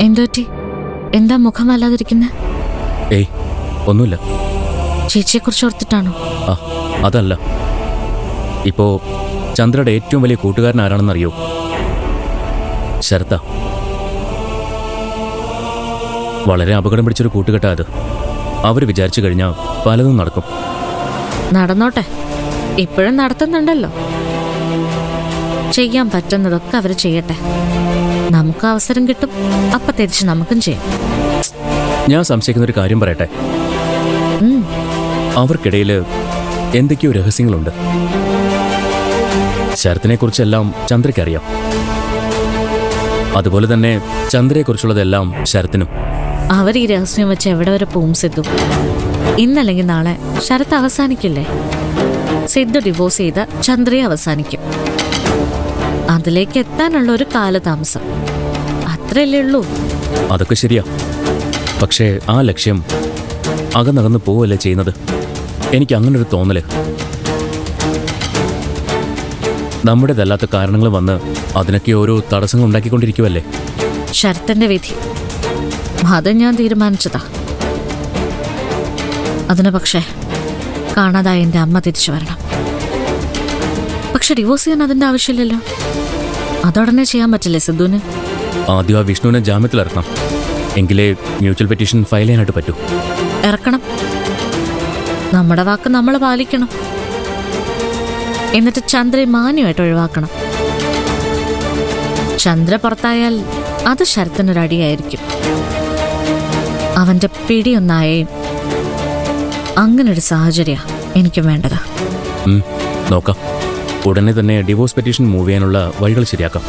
എന്തുപറ്റി? എന്താ മുഖം വല്ലാതിരിക്കുന്നത്? ഏയ് ഒന്നുമില്ല. ചേച്ചിയെക്കുറിച്ച് ഓർത്തിട്ടാണോ? ആ അതല്ല. ഇപ്പോ ചന്ദ്രയുടെ ഏറ്റവും വലിയ കൂട്ടുകാരൻ ആരാണെന്നറിയോ? ശരത്ത. വളരെ അപകടം പിടിച്ചൊരു കൂട്ടുകെട്ടാ അത്. അവർ വിചാരിച്ചു കഴിഞ്ഞാൽ പലതും നടക്കും. നടന്നോട്ടെ, ഇപ്പോഴും നടത്തുന്നുണ്ടല്ലോ. ചെയ്യാൻ പറ്റുന്നതൊക്കെ അവർ ചെയ്യട്ടെ. നമുക്ക് അവസരം കിട്ടും, അപ്പൊ തിരിച്ച് നമുക്കും ചെയ്യാം. ഞാൻ സംശയിക്കുന്നൊരു കാര്യം പറയട്ടെ. അവർക്കിടയിൽ എന്തൊക്കെയോ രഹസ്യങ്ങളുണ്ട്. ശരത്തിനെ കുറിച്ചെല്ലാം ചന്ദ്രയ്ക്കറിയാം. അതുപോലെ തന്നെ ചന്ദ്രയെക്കുറിച്ചുള്ളതെല്ലാം ശരത്തിനും. അവർ ഈ രഹസ്യം വെച്ച് എവിടെ വരെ പോവും സിദ്ധു? ഇന്നല്ലെങ്കിൽ നാളെ ശരത്ത് അവസാനിക്കില്ലേ? സിദ്ധു ഡിവോഴ്സ് ചെയ്ത ചന്ദ്രയെ അവസാനിക്കും. അതിലേക്ക് എത്താനുള്ള ഒരു കാലതാമസം അത്രയല്ലേ ഉള്ളൂ. അതൊക്കെ ശരിയാ. പക്ഷേ ആ ലക്ഷ്യം അകന്നകന്ന് പോവല്ലേ ചെയ്യുന്നത്? എനിക്ക് അങ്ങനൊരു തോന്നല്. നമ്മുടേതല്ലാത്ത കാരണങ്ങൾ വന്ന് അതിനൊക്കെ ഓരോ തടസ്സങ്ങൾ ഉണ്ടാക്കിക്കൊണ്ടിരിക്കുവല്ലേ. ശരത്തിന്റെ വിധി അത് ഞാൻ തീരുമാനിച്ചതാ. അതിന് പക്ഷേ കാണാതായ എൻ്റെ അമ്മ തിരിച്ചു വരണം. പക്ഷെ ഡിവോഴ്സ് ചെയ്യാൻ അതിൻ്റെ ആവശ്യമില്ലല്ലോ. അതോടനെ ചെയ്യാൻ പറ്റില്ലേ സിദ്ധുവിന്? ആദ്യം ആ വിഷ്ണുവിനെ ജാമ്യത്തിലിറക്കണം. എങ്കിലേ മ്യൂച്വൽ പെറ്റീഷൻ ഫയൽ ചെയ്യാനായിട്ട് പറ്റൂ. ഇറക്കണം. നമ്മുടെ വാക്ക് നമ്മൾ പാലിക്കണം. എന്നിട്ട് ചന്ദ്രയെ മാന്യമായിട്ട് ഒഴിവാക്കണം. ചന്ദ്ര പുറത്തായാൽ അത് ശരത്തിനൊരടിയായിരിക്കും. അവന്റെ പിടിയൊന്നായേ. അങ്ങനൊരു സാഹചര്യ എനിക്ക് വേണ്ടതാ. നോക്കാം. ഉടനെ തന്നെ ഡിവോഴ്സ് പെറ്റീഷൻ മൂവ് ചെയ്യാനുള്ള വഴികൾ ശരിയാക്കാം.